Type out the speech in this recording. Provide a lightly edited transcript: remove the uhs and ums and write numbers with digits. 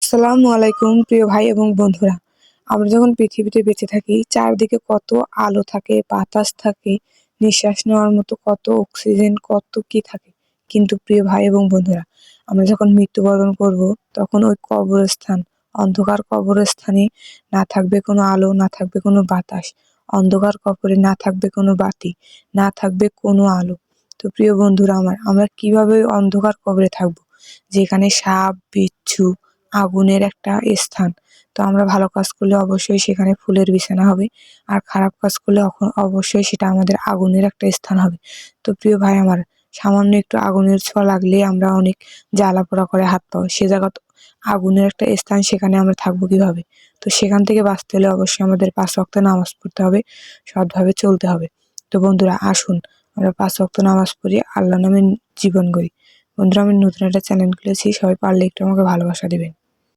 আসসালামু আলাইকুম প্রিয় ভাই এবং বন্ধুরা। আমরা যখন পৃথিবীতে বেঁচে থাকি চারদিকে কত আলো থাকে, বাতাস থাকে, নিঃশ্বাস নেওয়ার মতো কত অক্সিজেন কত কি থাকে। কিন্তু প্রিয় ভাই এবং বন্ধুরা, আমরা যখন মৃত্যুবরণ করব তখন ওই কবরস্থান, অন্ধকার কবরস্থানে না থাকবে কোনো আলো, না থাকবে কোনো বাতাস। অন্ধকার কবরে না থাকবে কোনো বাতি, না থাকবে কোনো আলো। তো প্রিয় বন্ধুরা আমার, আমরা কিভাবে ওই অন্ধকার কবরে থাকবো? যেখানে সাপ, বিচ্ছু, আগুনের একটা স্থান। তো আমরা ভালো কাজ করলে অবশ্যই সেখানে ফুলের বিছানা হবে। আর খারাপ কাজ করলে অবশ্যই সেটা আমাদের আগুনের একটা স্থান হবে। তো প্রিয় ভাই আমার, সামান্য একটু আগুনের ছোঁয়া লাগলেই আমরা অনেক জ্বালা-পোড়া করে হাত পা। সে জায়গা তো আগুনের একটা স্থান, সেখানে আমরা থাকবো কিভাবে? তো সেখান থেকে বাঁচতে হলে অবশ্যই আমাদের ৫ ওয়াক্ত নামাজ পড়তে হবে, সৎভাবে চলতে হবে। তো বন্ধুরা আসুন আমরা ৫ ওয়াক্ত নামাজ পড়ি, আল্লাহর নামে জীবন গড়ি। বন্ধুরা, আমি নতুন একটা চ্যানেল খুলেছি, সবাই পারলে একটু আমাকে ভালোবাসা দিবেন।